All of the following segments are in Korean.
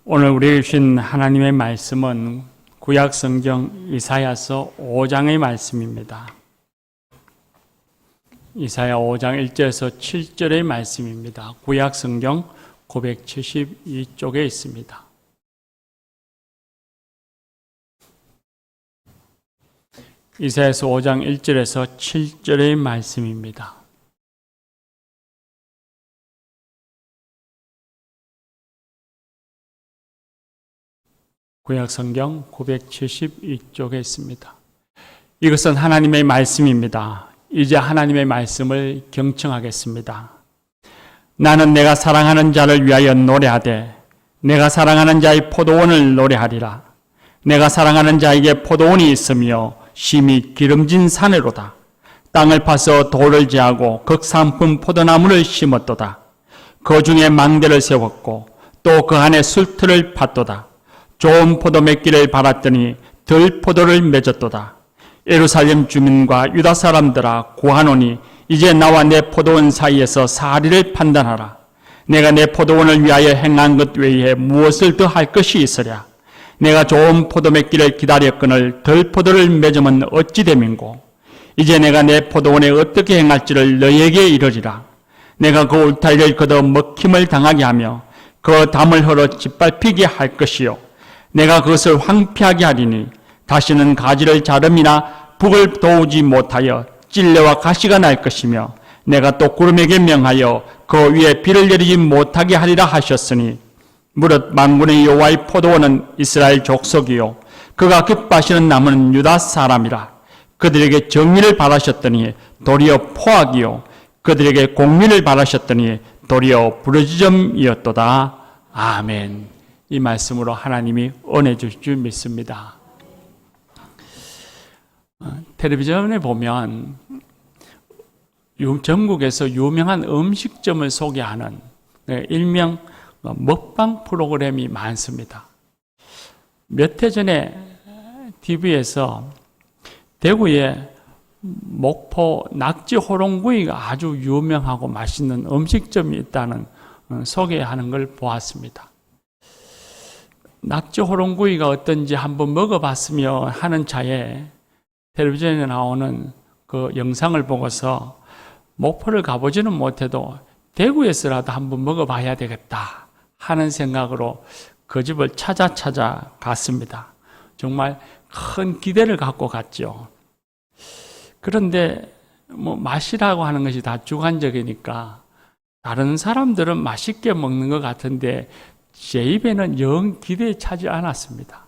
오늘 우리에게 주신 하나님의 말씀은 구약성경 이사야서 5장의 말씀입니다. 이사야 5장 1절에서 7절의 말씀입니다. 구약성경 972쪽에 있습니다. 이사야서 5장 1절에서 7절의 말씀입니다. 구약성경 972쪽에 있습니다. 이것은 하나님의 말씀입니다. 이제 하나님의 말씀을 경청하겠습니다. 나는 내가 사랑하는 자를 위하여 노래하되 내가 사랑하는 자의 포도원을 노래하리라. 내가 사랑하는 자에게 포도원이 있으며 심히 기름진 산으로다. 땅을 파서 돌을 제하고 극상품 포도나무를 심었도다. 그 중에 망대를 세웠고 또 그 안에 술틀을 팠도다. 좋은 포도 맺기를 바랐더니 덜 포도를 맺었도다. 예루살렘 주민과 유다 사람들아 구하노니 이제 나와 내 포도원 사이에서 사리를 판단하라. 내가 내 포도원을 위하여 행한 것 외에 무엇을 더 할 것이 있으랴. 내가 좋은 포도 맺기를 기다렸거늘 덜 포도를 맺으면 어찌 됨인고. 이제 내가 내 포도원에 어떻게 행할지를 너희에게 이르리라. 내가 그 울타리를 걷어 먹힘을 당하게 하며 그 담을 헐어 짓밟히게 할 것이요 내가 그것을 황폐하게 하리니 다시는 가지를 자름이나 북을 도우지 못하여 찔레와 가시가 날 것이며 내가 또 구름에게 명하여 그 위에 비를 내리지 못하게 하리라 하셨으니 무릇 만군의 여호와의 포도원은 이스라엘 족속이요 그가 기뻐하시는 나무는 유다 사람이라. 그들에게 정의를 바라셨더니 도리어 포악이요 그들에게 공의를 바라셨더니 도리어 부르짖음이었도다. 아멘. 이 말씀으로 하나님이 은혜 주실 줄 믿습니다. 텔레비전에 보면 전국에서 유명한 음식점을 소개하는 일명 먹방 프로그램이 많습니다. 몇 해 전에 TV에서 대구에 목포 낙지 호롱구이가 아주 유명하고 맛있는 음식점이 있다는 소개하는 걸 보았습니다. 낙지 호롱구이가 어떤지 한번 먹어봤으며 하는 차에 텔레비전에 나오는 그 영상을 보고서 목포를 가보지는 못해도 대구에서라도 한번 먹어봐야 되겠다 하는 생각으로 그 집을 찾아 갔습니다. 정말 큰 기대를 갖고 갔죠. 그런데 맛이라고 하는 것이 다 주관적이니까 다른 사람들은 맛있게 먹는 것 같은데 제 입에는 영 기대에 차지 않았습니다.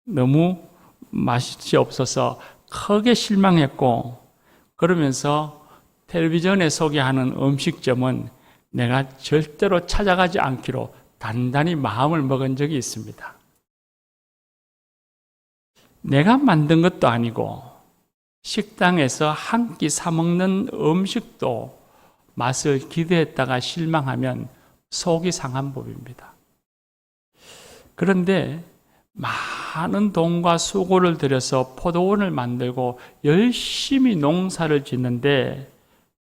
너무 맛이 없어서 크게 실망했고 그러면서 텔레비전에 소개하는 음식점은 내가 절대로 찾아가지 않기로 단단히 마음을 먹은 적이 있습니다. 내가 만든 것도 아니고 식당에서 한 끼 사 먹는 음식도 맛을 기대했다가 실망하면 속이 상한 법입니다. 그런데 많은 돈과 수고를 들여서 포도원을 만들고 열심히 농사를 짓는데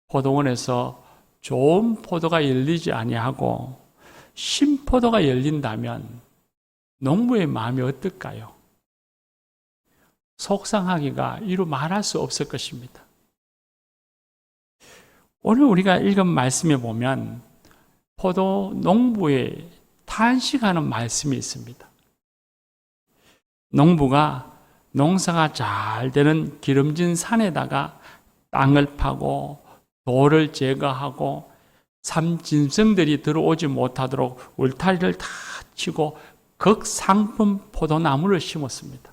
포도원에서 좋은 포도가 열리지 아니하고 신포도가 열린다면 농부의 마음이 어떨까요? 속상하기가 이루 말할 수 없을 것입니다. 오늘 우리가 읽은 말씀에 보면 포도 농부의 탄식하는 말씀이 있습니다. 농부가 농사가 잘 되는 기름진 산에다가 땅을 파고 돌을 제거하고 삼짐승들이 들어오지 못하도록 울타리를 다 치고 극상품 포도나무를 심었습니다.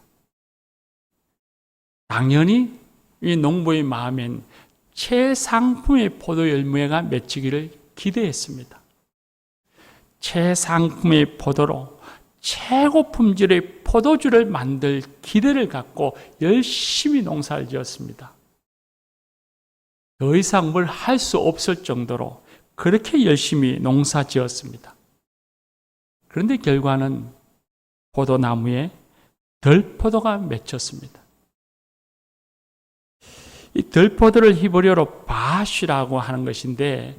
당연히 이 농부의 마음엔 최상품의 포도 열매가 맺히기를 기대했습니다. 최상품의 포도로 최고 품질의 포도주를 만들 기대를 갖고 열심히 농사를 지었습니다. 더 이상 뭘 할 수 없을 정도로 그렇게 열심히 농사 지었습니다. 그런데 결과는 포도나무에 덜포도가 맺혔습니다. 이 덜포도를 히브리어로 바쉬라고 하는 것인데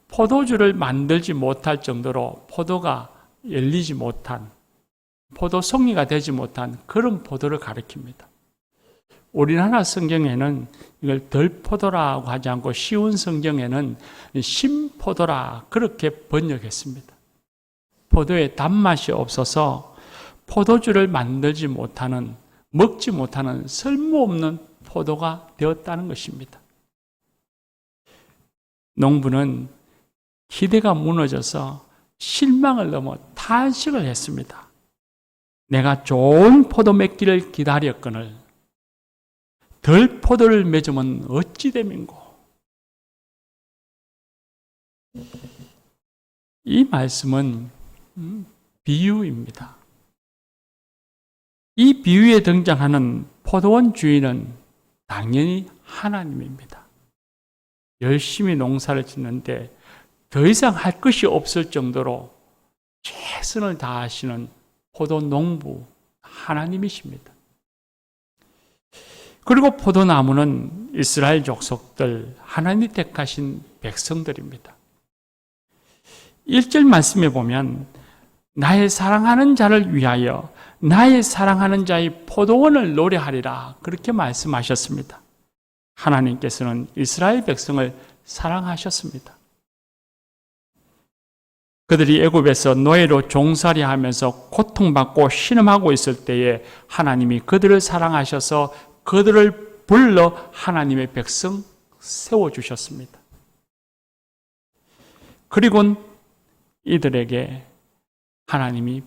포도주를 만들지 못할 정도로 포도가 열리지 못한, 포도 송이가 되지 못한 그런 포도를 가리킵니다. 우리나라 성경에는 이걸 덜포도라고 하지 않고 쉬운 성경에는 신포도라 그렇게 번역했습니다. 포도에 단맛이 없어서 포도주를 만들지 못하는, 먹지 못하는 쓸모없는 포도가 되었다는 것입니다. 농부는 기대가 무너져서 실망을 넘어 탄식을 했습니다. 내가 좋은 포도 맺기를 기다렸거늘 덜 포도를 맺으면 어찌 됨인고. 이 말씀은 비유입니다. 이 비유에 등장하는 포도원 주인은 당연히 하나님입니다. 열심히 농사를 짓는데 더 이상 할 것이 없을 정도로 최선을 다하시는 포도 농부 하나님이십니다. 그리고 포도나무는 이스라엘 족속들, 하나님이 택하신 백성들입니다. 1절 말씀에 보면 나의 사랑하는 자를 위하여 나의 사랑하는 자의 포도원을 노래하리라 그렇게 말씀하셨습니다. 하나님께서는 이스라엘 백성을 사랑하셨습니다. 그들이 애굽에서 노예로 종살이하면서 고통받고 신음하고 있을 때에 하나님이 그들을 사랑하셔서 그들을 불러 하나님의 백성 세워주셨습니다. 그리고 이들에게 하나님이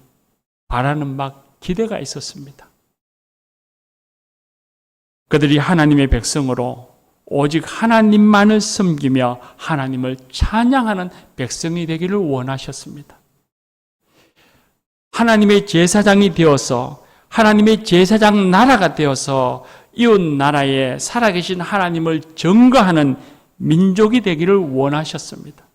바라는 바 기대가 있었습니다. 그들이 하나님의 백성으로 오직 하나님만을 섬기며 하나님을 찬양하는 백성이 되기를 원하셨습니다. 하나님의 제사장이 되어서 하나님의 제사장 나라가 되어서 이웃 나라에 살아계신 하나님을 증거하는 민족이 되기를 원하셨습니다.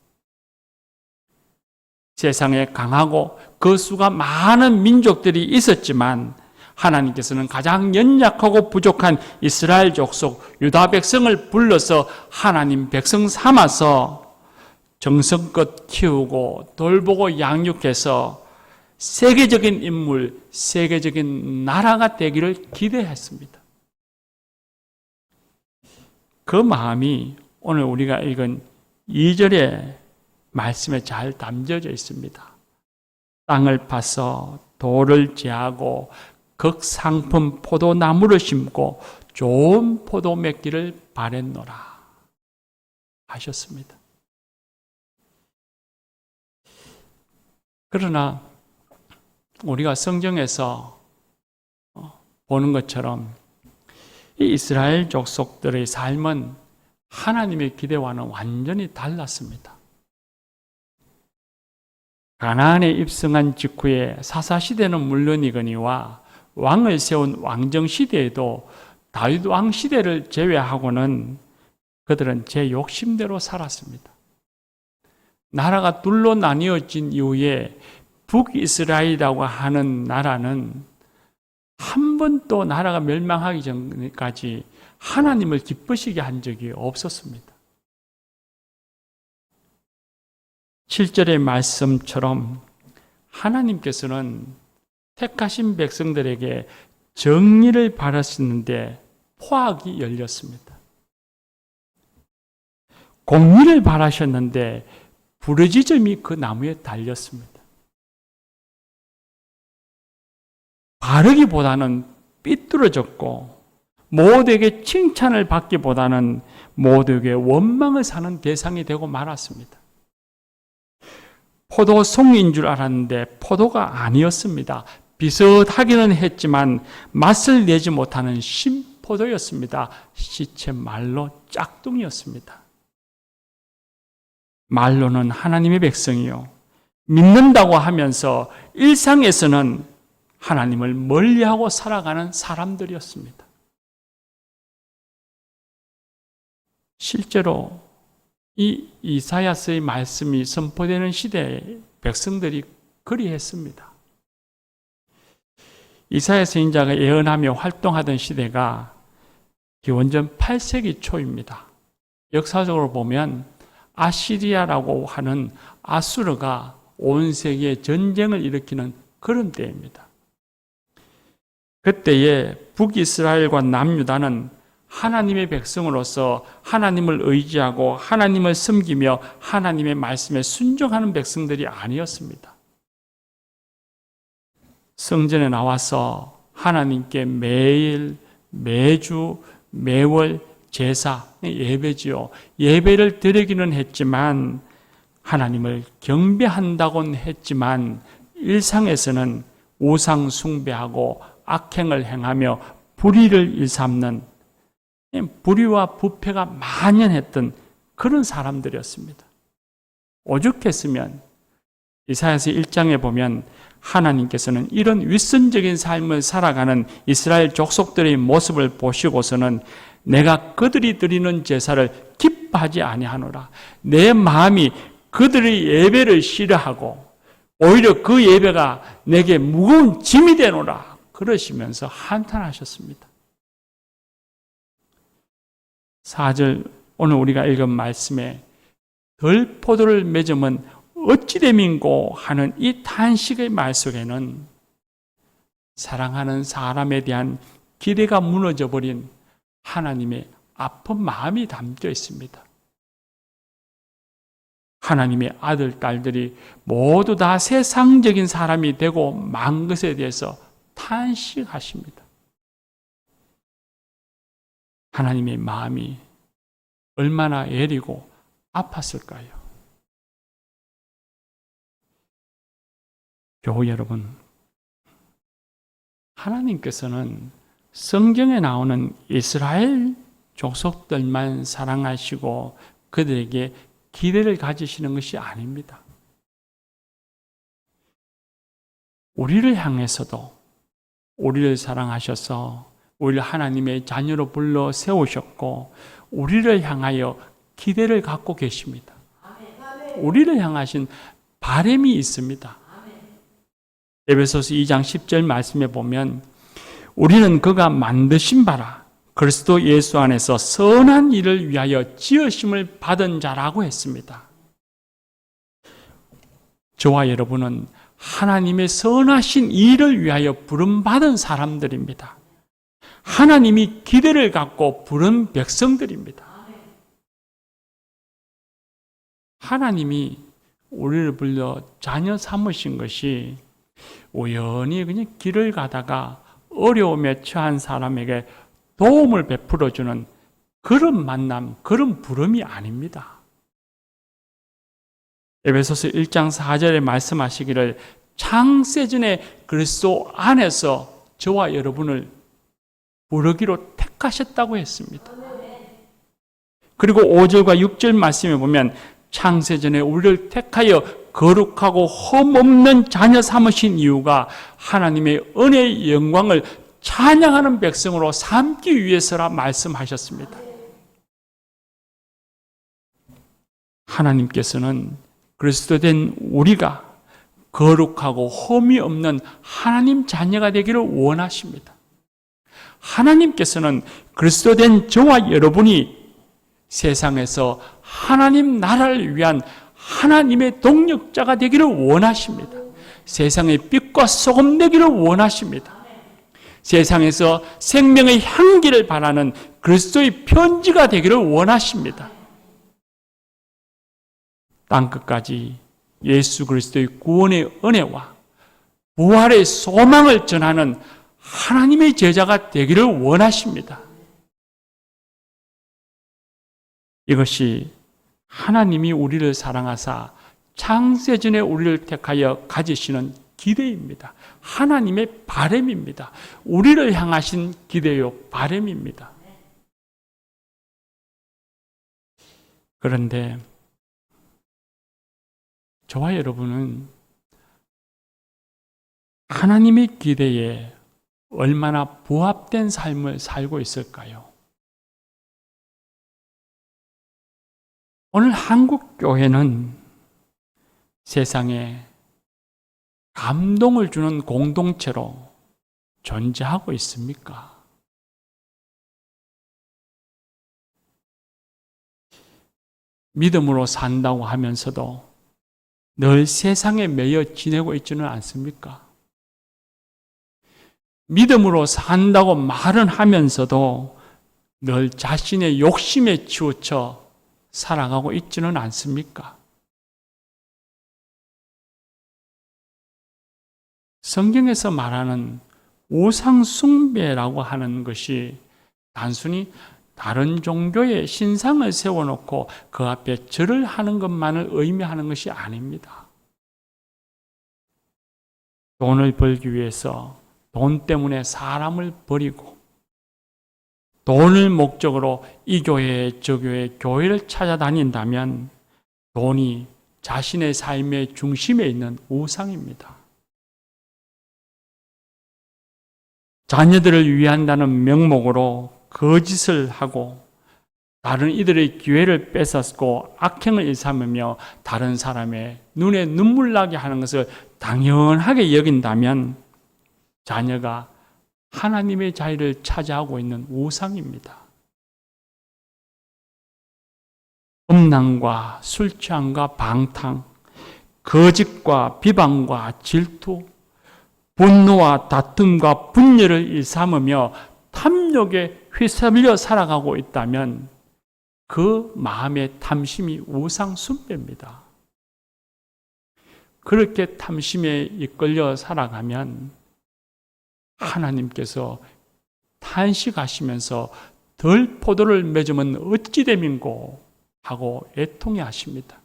세상에 강하고 그 수가 많은 민족들이 있었지만 하나님께서는 가장 연약하고 부족한 이스라엘 족속 유다 백성을 불러서 하나님 백성 삼아서 정성껏 키우고 돌보고 양육해서 세계적인 인물, 세계적인 나라가 되기를 기대했습니다. 그 마음이 오늘 우리가 읽은 2절의 말씀에 잘 담겨져 있습니다. 땅을 파서 돌을 제하고 극상품 포도나무를 심고 좋은 포도 맺기를 바랬노라 하셨습니다. 그러나 우리가 성경에서 보는 것처럼 이 이스라엘 족속들의 삶은 하나님의 기대와는 완전히 달랐습니다. 가나안에 입성한 직후에 사사시대는 물론이거니와 왕을 세운 왕정시대에도 다윗 왕시대를 제외하고는 그들은 제 욕심대로 살았습니다. 나라가 둘로 나뉘어진 이후에 북이스라엘이라고 하는 나라는 한 번도 나라가 멸망하기 전까지 하나님을 기쁘시게 한 적이 없었습니다. 7절의 말씀처럼 하나님께서는 택하신 백성들에게 정의를 바라시는데 포악이 열렸습니다. 공의를 바라셨는데 부르짖음이 그 나무에 달렸습니다. 바르기보다는 삐뚤어졌고 모두에게 칭찬을 받기보다는 모두에게 원망을 사는 대상이 되고 말았습니다. 포도송인 줄 알았는데 포도가 아니었습니다. 비슷하기는 했지만 맛을 내지 못하는 신포도였습니다. 시체 말로 짝퉁이었습니다. 말로는 하나님의 백성이요, 믿는다고 하면서 일상에서는 하나님을 멀리하고 살아가는 사람들이었습니다. 실제로 이 이사야서의 말씀이 선포되는 시대에 백성들이 그리했습니다. 이사야 선지자가 예언하며 활동하던 시대가 기원전 8세기 초입니다. 역사적으로 보면 아시리아라고 하는 아수르가 온 세계에 전쟁을 일으키는 그런 때입니다. 그때에 북이스라엘과 남유다는 하나님의 백성으로서 하나님을 의지하고 하나님을 섬기며 하나님의 말씀에 순종하는 백성들이 아니었습니다. 성전에 나와서 하나님께 매일, 매주, 매월 제사, 예배지요. 예배를 드리기는 했지만 하나님을 경배한다고는 했지만 일상에서는 우상 숭배하고 악행을 행하며 불의를 일삼는 불의와 부패가 만연했던 그런 사람들이었습니다. 오죽했으면 이사야서 1장에 보면 하나님께서는 이런 윗선적인 삶을 살아가는 이스라엘 족속들의 모습을 보시고서는 내가 그들이 드리는 제사를 기뻐하지 아니하노라. 내 마음이 그들의 예배를 싫어하고 오히려 그 예배가 내게 무거운 짐이 되노라. 그러시면서 한탄하셨습니다. 4절 오늘 우리가 읽은 말씀에 덜 포도를 맺으면 어찌 됨인고 하는 이 탄식의 말 속에는 사랑하는 사람에 대한 기대가 무너져 버린 하나님의 아픈 마음이 담겨 있습니다. 하나님의 아들, 딸들이 모두 다 세상적인 사람이 되고 만 것에 대해서 탄식하십니다. 하나님의 마음이 얼마나 애리고 아팠을까요? 교우 여러분, 하나님께서는 성경에 나오는 이스라엘 족속들만 사랑하시고 그들에게 기대를 가지시는 것이 아닙니다. 우리를 향해서도 우리를 사랑하셔서 우리를 하나님의 자녀로 불러 세우셨고 우리를 향하여 기대를 갖고 계십니다. 우리를 향하신 바람이 있습니다. 에베소서 2장 10절 말씀에 보면 우리는 그가 만드신 바라 그리스도 예수 안에서 선한 일을 위하여 지으심을 받은 자라고 했습니다. 저와 여러분은 하나님의 선하신 일을 위하여 부름받은 사람들입니다. 하나님이 기대를 갖고 부른 백성들입니다. 하나님이 우리를 불러 자녀 삼으신 것이 우연히 그냥 길을 가다가 어려움에 처한 사람에게 도움을 베풀어주는 그런 만남, 그런 부름이 아닙니다. 에베소서 1장 4절에 말씀하시기를 창세전에 그리스도 안에서 저와 여러분을 부르기로 택하셨다고 했습니다. 그리고 5절과 6절 말씀에 보면 창세전에 우리를 택하여 거룩하고 흠없는 자녀 삼으신 이유가 하나님의 은혜의 영광을 찬양하는 백성으로 삼기 위해서라 말씀하셨습니다. 하나님께서는 그리스도 된 우리가 거룩하고 흠이 없는 하나님 자녀가 되기를 원하십니다. 하나님께서는 그리스도 된 저와 여러분이 세상에서 하나님 나라를 위한 하나님의 동력자가 되기를 원하십니다. 세상의 빛과 소금 되기를 원하십니다. 세상에서 생명의 향기를 바라는 그리스도의 편지가 되기를 원하십니다. 땅끝까지 예수 그리스도의 구원의 은혜와 부활의 소망을 전하는 하나님의 제자가 되기를 원하십니다. 이것이 하나님이 우리를 사랑하사 창세전에 우리를 택하여 가지시는 기대입니다. 하나님의 바람입니다. 우리를 향하신 기대요 바람입니다. 그런데 저와 여러분은 하나님의 기대에 얼마나 부합된 삶을 살고 있을까요? 오늘 한국 교회는 세상에 감동을 주는 공동체로 존재하고 있습니까? 믿음으로 산다고 하면서도 늘 세상에 매여 지내고 있지는 않습니까? 믿음으로 산다고 말은 하면서도 늘 자신의 욕심에 치우쳐 살아가고 있지는 않습니까? 성경에서 말하는 우상숭배라고 하는 것이 단순히 다른 종교의 신상을 세워놓고 그 앞에 절을 하는 것만을 의미하는 것이 아닙니다. 돈을 벌기 위해서 돈 때문에 사람을 버리고 돈을 목적으로 이 교회 저 교회 교회를 찾아다닌다면 돈이 자신의 삶의 중심에 있는 우상입니다. 자녀들을 위한다는 명목으로 거짓을 하고 다른 이들의 기회를 뺏었고 악행을 일삼으며 다른 사람의 눈에 눈물 나게 하는 것을 당연하게 여긴다면 자녀가 하나님의 자리를 차지하고 있는 우상입니다. 음란과 술 취함과 방탕, 거짓과 비방과 질투, 분노와 다툼과 분열을 일삼으며 탐욕에 휘말려 살아가고 있다면 그 마음의 탐심이 우상 숭배입니다. 그렇게 탐심에 이끌려 살아가면 하나님께서 탄식하시면서 덜 포도를 맺으면 어찌 됨인고 하고 애통해 하십니다.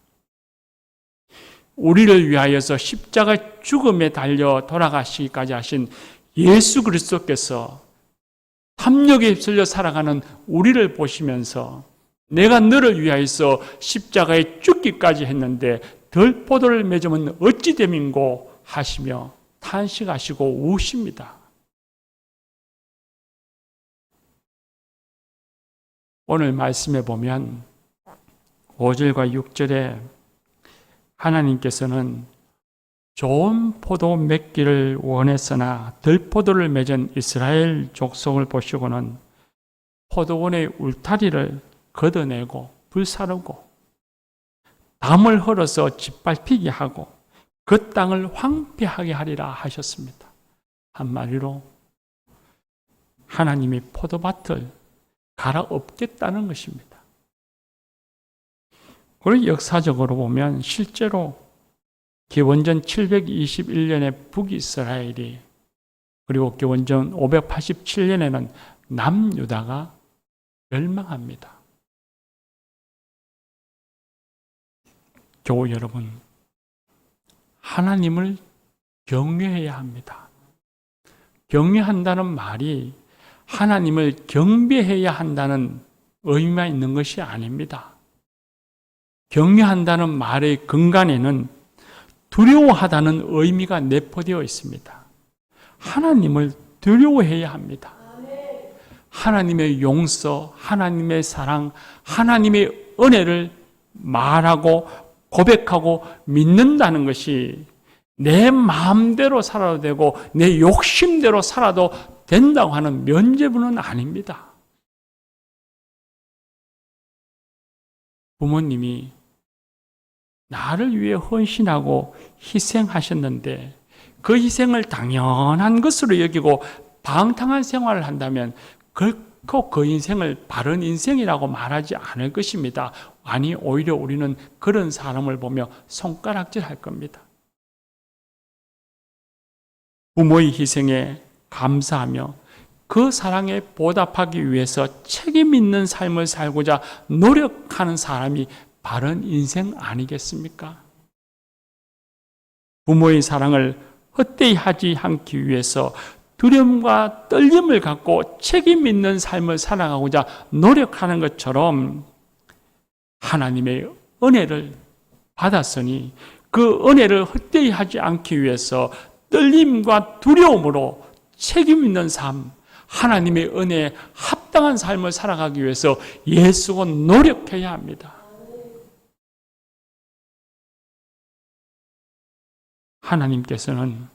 우리를 위하여서 십자가 죽음에 달려 돌아가시기까지 하신 예수 그리스도께서 탐욕에 휩쓸려 살아가는 우리를 보시면서 내가 너를 위하여서 십자가에 죽기까지 했는데 덜 포도를 맺으면 어찌 됨인고 하시며 탄식하시고 우십니다. 오늘 말씀에 보면 5절과 6절에 하나님께서는 좋은 포도 맺기를 원했으나 덜 포도를 맺은 이스라엘 족속을 보시고는 포도원의 울타리를 걷어내고 불사르고 담을 헐어서 짓밟히게 하고 그 땅을 황폐하게 하리라 하셨습니다. 한마디로 하나님이 포도밭을 갈아엎겠다는 것입니다. 그리고 역사적으로 보면 실제로 기원전 721년에 북이스라엘이 그리고 기원전 587년에는 남유다가 멸망합니다. 교우 여러분, 하나님을 경외해야 합니다. 경외한다는 말이 하나님을 경배해야 한다는 의미만 있는 것이 아닙니다. 경외한다는 말의 근간에는 두려워하다는 의미가 내포되어 있습니다. 하나님을 두려워해야 합니다. 하나님의 용서, 하나님의 사랑, 하나님의 은혜를 말하고 고백하고 믿는다는 것이 내 마음대로 살아도 되고 내 욕심대로 살아도 된다고 하는 면죄부는 아닙니다. 부모님이 나를 위해 헌신하고 희생하셨는데 그 희생을 당연한 것으로 여기고 방탕한 생활을 한다면 결코 그 인생을 바른 인생이라고 말하지 않을 것입니다. 아니, 오히려 우리는 그런 사람을 보며 손가락질할 겁니다. 부모의 희생에 감사하며 그 사랑에 보답하기 위해서 책임 있는 삶을 살고자 노력하는 사람이 바른 인생 아니겠습니까? 부모의 사랑을 헛되이 하지 않기 위해서 두려움과 떨림을 갖고 책임 있는 삶을 살아가고자 노력하는 것처럼 하나님의 은혜를 받았으니 그 은혜를 헛되이 하지 않기 위해서 떨림과 두려움으로 책임 있는 삶, 하나님의 은혜에 합당한 삶을 살아가기 위해서 애쓰고 노력해야 합니다. 하나님께서는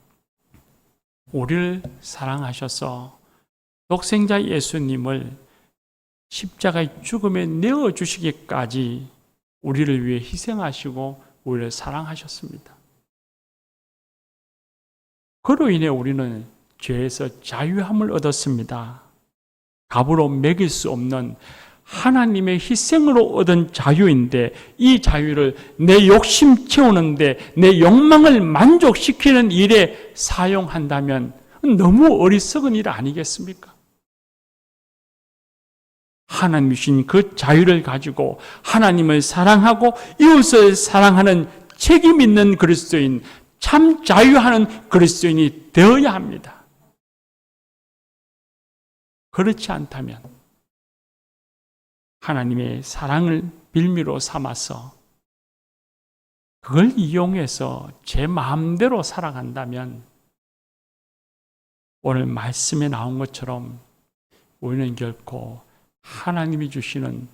우리를 사랑하셔서 독생자 예수님을 십자가의 죽음에 내어주시기까지 우리를 위해 희생하시고 우리를 사랑하셨습니다. 그로 인해 우리는 죄에서 자유함을 얻었습니다. 값으로 매길 수 없는 하나님의 희생으로 얻은 자유인데, 이 자유를 내 욕심 채우는데, 내 욕망을 만족시키는 일에 사용한다면 너무 어리석은 일 아니겠습니까? 하나님이 주신 그 자유를 가지고 하나님을 사랑하고 이웃을 사랑하는 책임 있는 그리스도인, 참 자유하는 그리스도인이 되어야 합니다. 그렇지 않다면 하나님의 사랑을 빌미로 삼아서 그걸 이용해서 제 마음대로 살아간다면 오늘 말씀에 나온 것처럼 우리는 결코 하나님이 주시는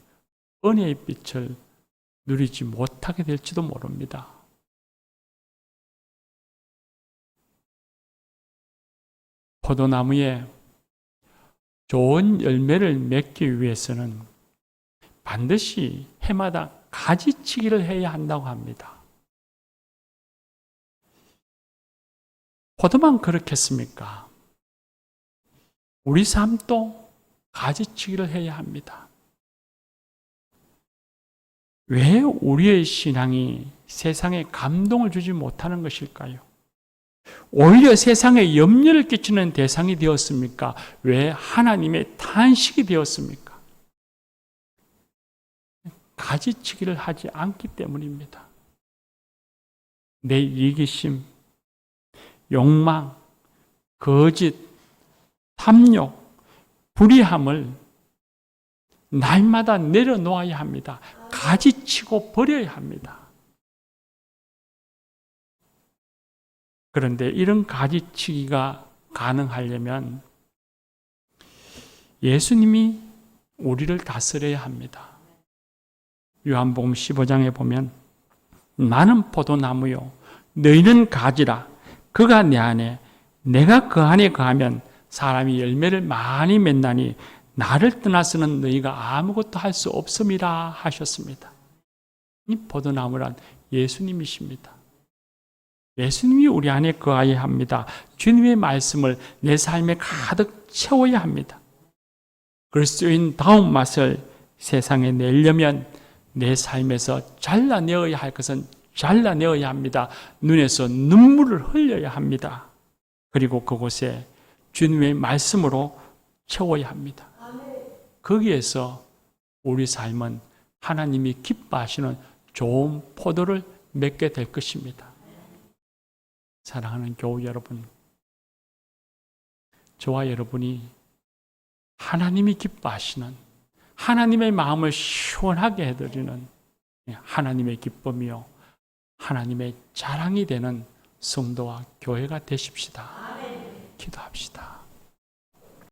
은혜의 빛을 누리지 못하게 될지도 모릅니다. 포도나무에 좋은 열매를 맺기 위해서는 반드시 해마다 가지치기를 해야 한다고 합니다. 포도만 그렇겠습니까? 우리 삶도 가지치기를 해야 합니다. 왜 우리의 신앙이 세상에 감동을 주지 못하는 것일까요? 오히려 세상에 염려를 끼치는 대상이 되었습니까? 왜 하나님의 탄식이 되었습니까? 가지치기를 하지 않기 때문입니다. 내 이기심, 욕망, 거짓, 탐욕, 불의함을 날마다 내려놓아야 합니다. 가지치고 버려야 합니다. 그런데 이런 가지치기가 가능하려면 예수님이 우리를 다스려야 합니다. 요한복음 15장에 보면 나는 포도나무요 너희는 가지라. 그가 내 안에 내가 그 안에 거하면 사람이 열매를 많이 맺나니 나를 떠나서는 너희가 아무것도 할 수 없음이라 하셨습니다. 이 포도나무란 예수님이십니다. 예수님이 우리 안에 거하여야 합니다. 주님의 말씀을 내 삶에 가득 채워야 합니다. 그리스도인다운 맛을 세상에 내려면 내 삶에서 잘라내어야 할 것은 잘라내어야 합니다. 눈에서 눈물을 흘려야 합니다. 그리고 그곳에 주님의 말씀으로 채워야 합니다. 거기에서 우리 삶은 하나님이 기뻐하시는 좋은 포도를 맺게 될 것입니다. 사랑하는 교우 여러분, 저와 여러분이 하나님이 기뻐하시는, 하나님의 마음을 시원하게 해드리는 하나님의 기쁨이요 하나님의 자랑이 되는 성도와 교회가 되십시다. 기도합시다.